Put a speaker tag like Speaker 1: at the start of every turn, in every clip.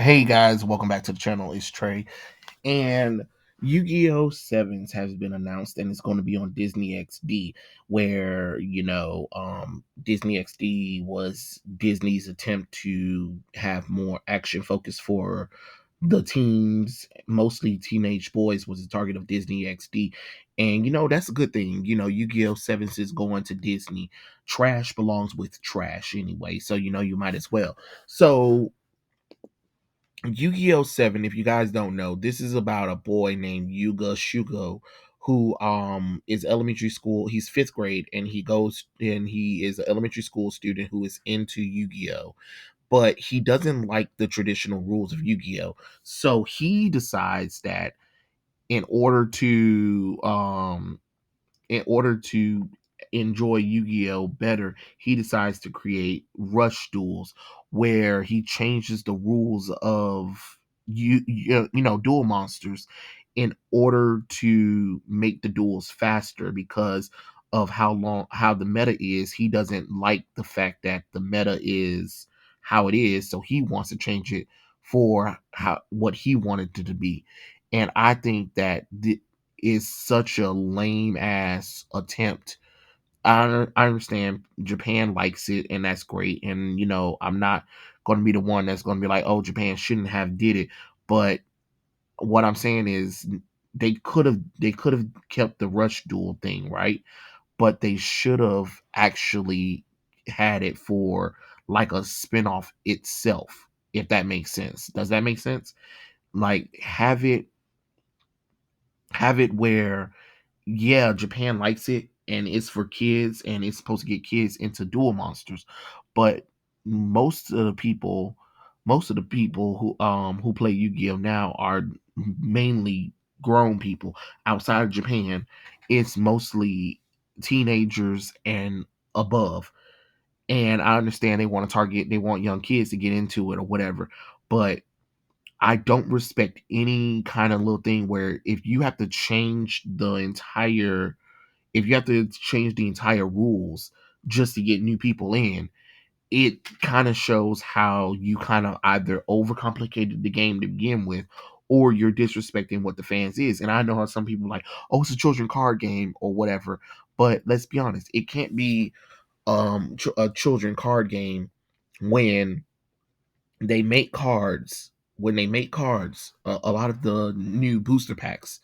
Speaker 1: Hey guys, welcome back to the channel. It's Trey, and Yu-Gi-Oh! Sevens has been announced, and it's going to be on Disney XD, where Disney XD was Disney's attempt to have more action focus for the teens, mostly teenage boys, was the target of Disney XD, and that's a good thing. Yu-Gi-Oh! Sevens is going to Disney. Trash belongs with trash anyway, so you might as well. So Yu-Gi-Oh! 7, if you guys don't know, this is about a boy named Yuga Shugo who is elementary school. He's 5th grade and he is an elementary school student who is into Yu-Gi-Oh! But he doesn't like the traditional rules of Yu-Gi-Oh! So he decides that in order to um in order to enjoy Yu-Gi-Oh better, he decides to create rush duels where he changes the rules of duel monsters in order to make the duels faster because of how the meta is. He doesn't like the fact that the meta is how it is, so he wants to change it for how what he wanted it to be. And I think that is such a lame ass attempt. I understand Japan likes it and that's great, and I'm not going to be the one that's going to be like, oh, Japan shouldn't have did it. But what I'm saying is they could have kept the rush duel thing, right? But they should have actually had it for like a spin-off itself, if that makes sense. Does that make sense? Like have it where, yeah, Japan likes it and it's for kids and it's supposed to get kids into duel monsters, but most of the people, who play Yu-Gi-Oh now are mainly grown people. Outside of Japan, it's mostly teenagers and above. And I understand they want young kids to get into it or whatever, but I don't respect any kind of little thing where if you have to change the entire rules just to get new people in, it kind of shows how you kind of either overcomplicated the game to begin with, or you're disrespecting what the fans is. And I know how some people are like, oh, it's a children card game or whatever, but let's be honest, it can't be a children card game when they make cards. When they make cards, a lot of the new booster packs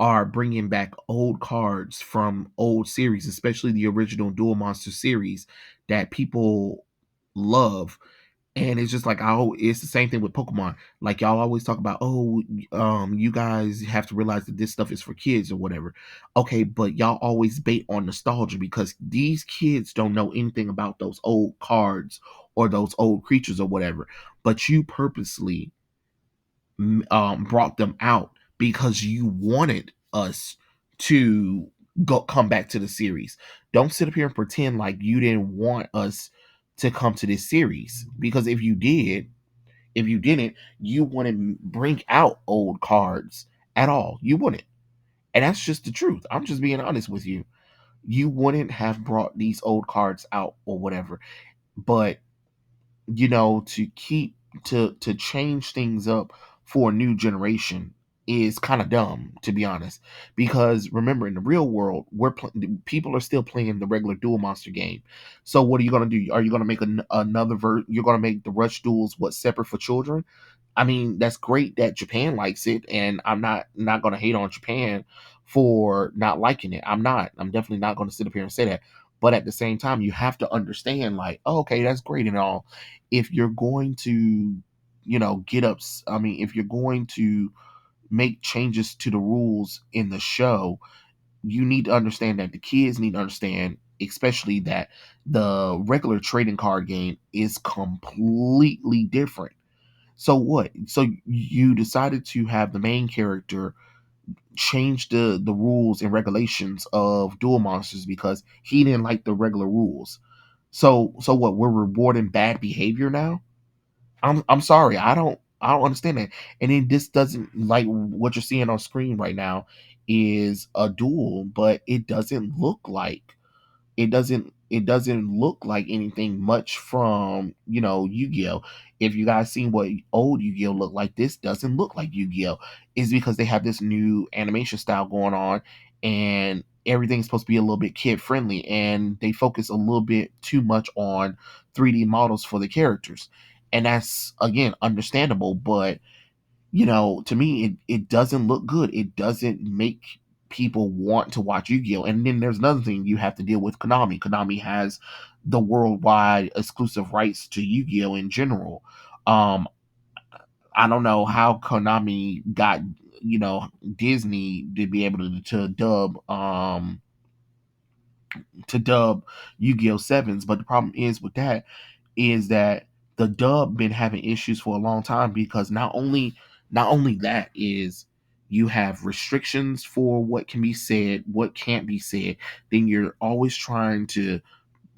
Speaker 1: are bringing back old cards from old series, especially the original Duel Monster series that people love. And it's just like, it's the same thing with Pokemon. Like y'all always talk about, oh, you guys have to realize that this stuff is for kids or whatever. Okay, but y'all always bait on nostalgia because these kids don't know anything about those old cards or those old creatures or whatever. But you purposely brought them out because you wanted us to come back to the series. Don't sit up here and pretend like you didn't want us to come to this series, because if you didn't, you wouldn't bring out old cards at all. You wouldn't. And that's just the truth. I'm just being honest with you. You wouldn't have brought these old cards out or whatever. But to keep to change things up for a new generation is kind of dumb, to be honest, because remember, in the real world, people are still playing the regular duel monster game. So what are you going to do? Are you going to make you're going to make the rush duels separate for children? I mean, that's great that Japan likes it, and I'm not going to hate on Japan for not liking it. I'm definitely not going to sit up here and say that. But at the same time, you have to understand, like, oh, okay, that's great and all. If you're going to, if you're going to make changes to the rules in the show, you need to understand that the kids need to understand, especially that the regular trading card game is completely different. So what? So you decided to have the main character change the rules and regulations of duel monsters because he didn't like the regular rules. So what? We're rewarding bad behavior now? I'm sorry. I don't understand that. And then this doesn't, like, what you're seeing on screen right now is a duel, but it doesn't doesn't look like anything much from, Yu-Gi-Oh. If you guys seen what old Yu-Gi-Oh looked like, this doesn't look like Yu-Gi-Oh. Is because they have this new animation style going on, and everything's supposed to be a little bit kid friendly, and they focus a little bit too much on 3D models for the characters. And that's, again, understandable, but to me, it doesn't look good. It doesn't make people want to watch Yu-Gi-Oh. And then there's another thing you have to deal with: Konami. Konami has the worldwide exclusive rights to Yu-Gi-Oh in general. Um, I don't know how Konami got, Disney to be able to dub Yu-Gi-Oh sevens, but the problem is with that is that the dub been having issues for a long time, because not only that is you have restrictions for what can be said, what can't be said. Then you're always trying to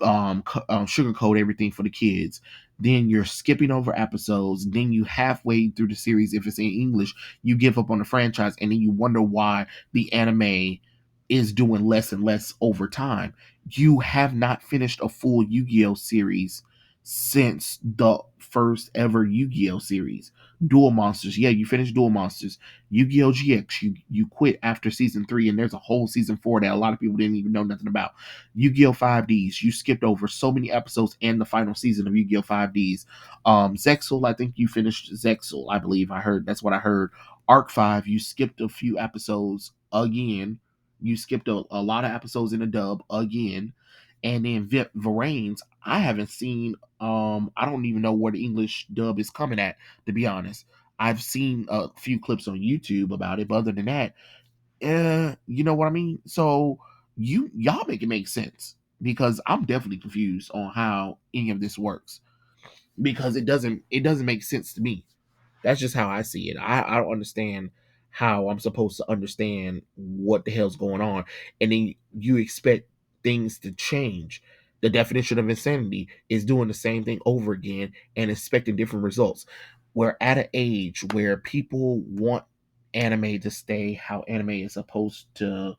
Speaker 1: sugarcoat everything for the kids. Then you're skipping over episodes. Then you halfway through the series, if it's in English, you give up on the franchise, and then you wonder why the anime is doing less and less over time. You have not finished a full Yu-Gi-Oh series since the first ever Yu-Gi-Oh series. Duel Monsters, yeah, you finished Duel Monsters. Yu-Gi-Oh GX, you quit after season 3, and there's a whole season 4 that a lot of people didn't even know nothing about. Yu-Gi-Oh 5Ds, you skipped over so many episodes and the final season of Yu-Gi-Oh 5Ds. Zexal, I think you finished Zexal, I believe. That's what I heard. Arc 5, you skipped a few episodes again. You skipped a lot of episodes in a dub again. And then Varane's, I haven't seen, I don't even know where the English dub is coming at, to be honest. I've seen a few clips on YouTube about it, but other than that, you know what I mean? So y'all make it make sense, because I'm definitely confused on how any of this works, because it doesn't make sense to me. That's just how I see it. I don't understand how I'm supposed to understand what the hell's going on. And then you expect things to change. The definition of insanity is doing the same thing over again and expecting different results. We're at an age where people want anime to stay how anime is supposed to,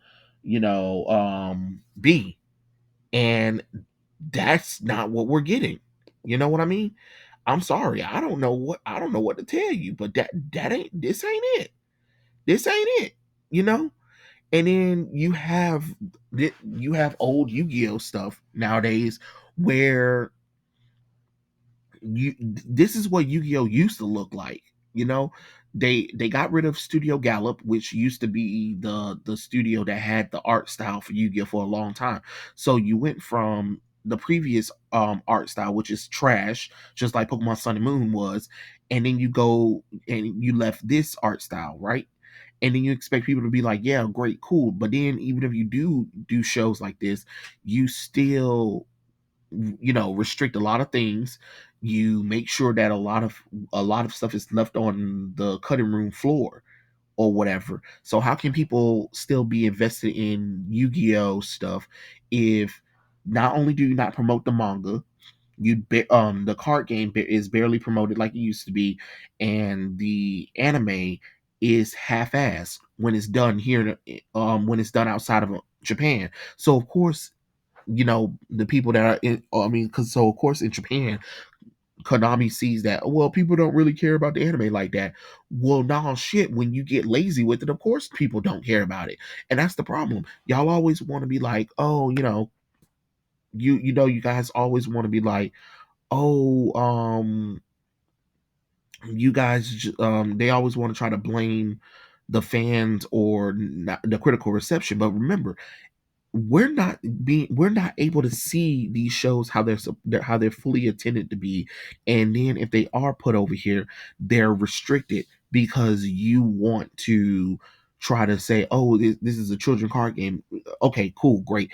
Speaker 1: be. And that's not what we're getting. You know what I mean? I'm sorry. I don't know what to tell you, but that ain't this ain't it. This ain't it. You know? And then you have old Yu-Gi-Oh stuff nowadays where this is what Yu-Gi-Oh used to look like. You know, they got rid of Studio Gallup, which used to be the studio that had the art style for Yu-Gi-Oh for a long time. So you went from the previous art style, which is trash, just like Pokemon Sun and Moon was, and then you go and you left this art style, right? And then you expect people to be like, yeah, great, cool. But then even if you do shows like this, you still, restrict a lot of things. You make sure that a lot of stuff is left on the cutting room floor or whatever. So how can people still be invested in Yu-Gi-Oh stuff if not only do you not promote the manga, the card game is barely promoted like it used to be, and the anime is half-assed when it's done here, when it's done outside of Japan. So of course, the people that are in, I mean, because so of course in Japan, Konami sees that, well, people don't really care about the anime like that. Well, nah, shit, when you get lazy with it, of course people don't care about it. And that's the problem. Y'all always want to be like, oh, you guys always want to be like, oh, you guys they always want to try to blame the fans or not, the critical reception. But remember, we're not able to see these shows how they're fully intended to be. And then if they are put over here, they're restricted because you want to try to say, oh, this is a children card game. Okay, cool, great.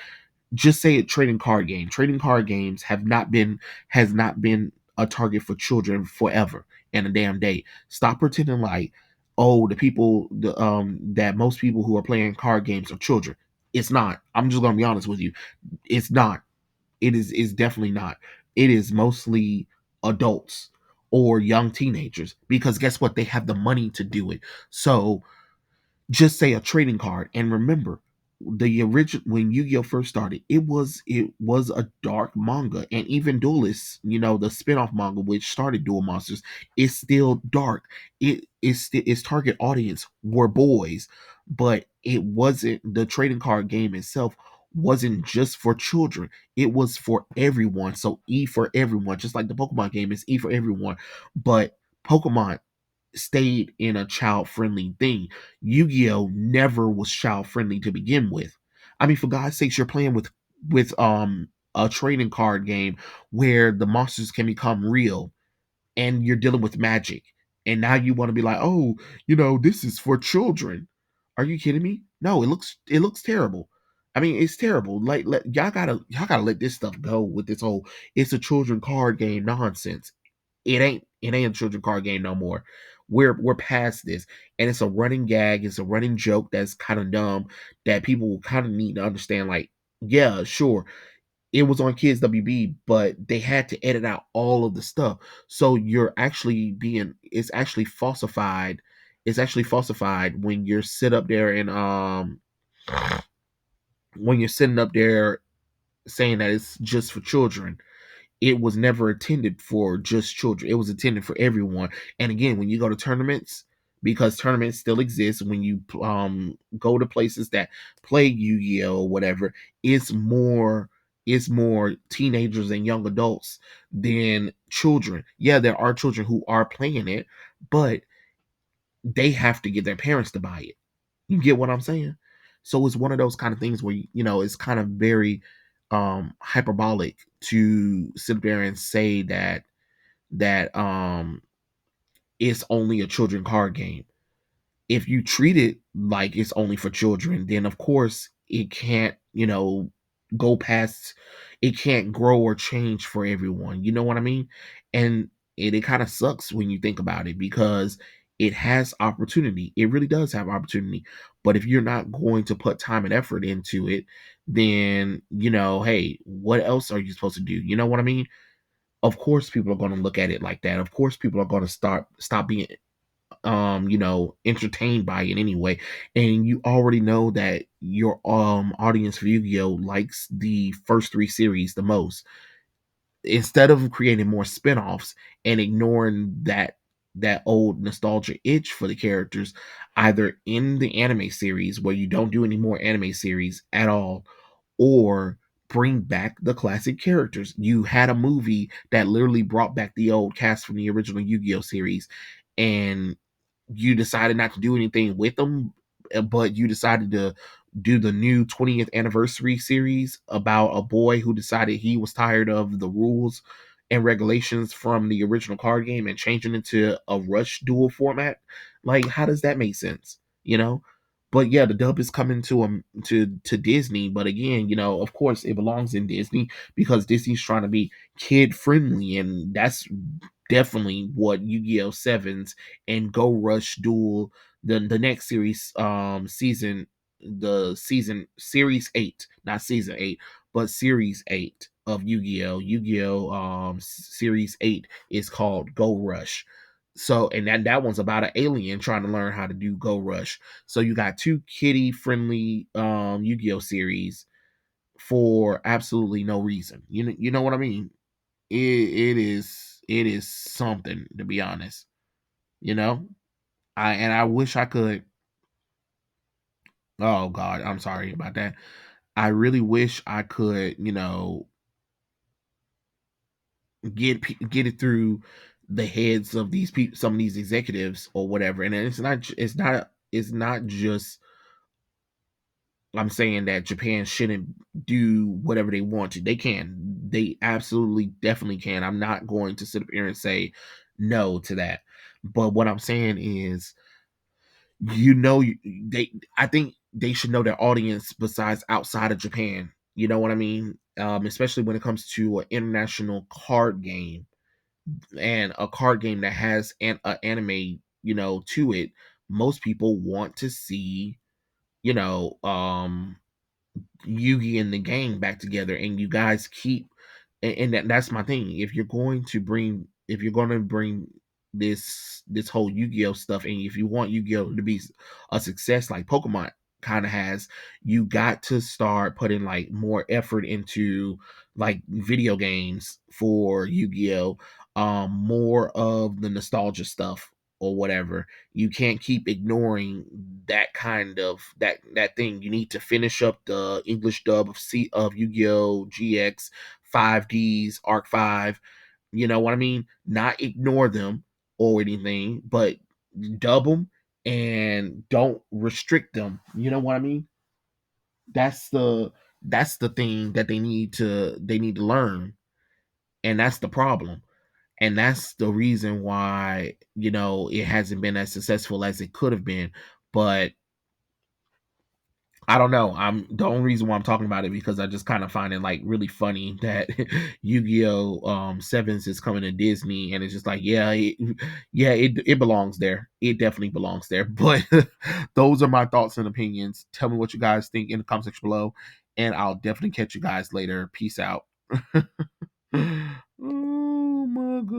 Speaker 1: Just say it. Trading card games has not been a target for children forever and a damn day. Stop pretending like, oh, that most people who are playing card games are children. It's not. I'm just gonna be honest with you. It's not. It's definitely not. It is mostly adults or young teenagers, because guess what? They have the money to do it. So just say a trading card, and remember, the original when Yu-Gi-Oh first started, it was a dark manga, and even Duelist, the spin-off manga which started Duel Monsters, is still dark. Its target audience were boys, but it wasn't the trading card game itself wasn't just for children. It was for everyone. So E for everyone, just like the Pokemon game is E for everyone. But Pokemon stayed in a child friendly thing. Yu-Gi-Oh never was child friendly to begin with. I mean, for God's sakes, you're playing with a trading card game where the monsters can become real, and you're dealing with magic. And now you want to be like, oh, this is for children. Are you kidding me? No, it looks terrible. I mean, it's terrible. Like, y'all gotta let this stuff go with this whole it's a children card game nonsense. It ain't a children card game no more. We're past this, and it's a running gag. It's a running joke that's kind of dumb that people will kind of need to understand. Like, yeah, sure, it was on Kids WB, but they had to edit out all of the stuff. So it's actually falsified. It's actually falsified when you're sit up there and when you're sitting up there saying that it's just for children. It was never intended for just children. It was intended for everyone. And again, when you go to tournaments, because tournaments still exist, when you go to places that play Yu-Gi-Oh or whatever, it's more teenagers and young adults than children. Yeah, there are children who are playing it, but they have to get their parents to buy it. You get what I'm saying? So it's one of those kind of things where it's kind of very hyperbolic to sit there and say that it's only a children card game. If you treat it like it's only for children, then of course it can't, go past, it can't grow or change for everyone. You know what I mean? And it kind of sucks when you think about it, because it has opportunity. It really does have opportunity. But if you're not going to put time and effort into it, then, hey, what else are you supposed to do? You know what I mean? Of course people are going to look at it like that. Of course people are going to stop being entertained by it anyway. And you already know that your audience for Yu-Gi-Oh likes the first three series the most. Instead of creating more spin-offs and ignoring that old nostalgia itch for the characters, either in the anime series, where you don't do any more anime series at all, or bring back the classic characters. You had a movie that literally brought back the old cast from the original Yu-Gi-Oh series, and you decided not to do anything with them, but you decided to do the new 20th anniversary series about a boy who decided he was tired of the rules and regulations from the original card game and changing it to a rush duel format. Like, how does that make sense? You know? But yeah, the dub is coming to Disney, but again, of course it belongs in Disney because Disney's trying to be kid friendly, and that's definitely what Yu-Gi-Oh! Sevens and Go Rush Duel, the next series, season series 8, not season 8, but series 8 of Yu-Gi-Oh! Yu-Gi-Oh! Series 8 is called Go Rush. So, and that one's about an alien trying to learn how to do Go Rush. So you got two kitty friendly Yu-Gi-Oh! Series for absolutely no reason. You know what I mean? It is something, to be honest. You know, I wish I could. Oh God, I'm sorry about that. I really wish I could, get it through the heads of these people, some of these executives or whatever. And it's not just, I'm saying that Japan shouldn't do whatever they want to. They can. They absolutely definitely can. I'm not going to sit up here and say no to that. But what I'm saying is, they I think they should know their audience besides outside of Japan. You know what I mean? Especially when it comes to an international card game, and a card game that has an anime, to it. Most people want to see, you know, um Yugi and the gang back together, and you guys keep, and that's my thing. If you're going to bring this whole Yu-Gi-Oh stuff, and if you want Yu-Gi-Oh to be a success like Pokemon, kind of has. You got to start putting like more effort into like video games for Yu-Gi-Oh, more of the nostalgia stuff or whatever. You can't keep ignoring that kind of that thing. You need to finish up the English dub of Yu-Gi-Oh GX, 5Ds, Arc 5. You know what I mean? Not ignore them or anything, but dub them and don't restrict them. You know what I mean? That's the thing that they need to learn, and that's the problem. And that's the reason why, it hasn't been as successful as it could have been. But I don't know. I'm the only reason why I'm talking about it because I just kind of find it like really funny that Yu-Gi-Oh! Sevens is coming to Disney, and it's just like, it belongs there. It definitely belongs there. But those are my thoughts and opinions. Tell me what you guys think in the comment section below, and I'll definitely catch you guys later. Peace out. Oh my god.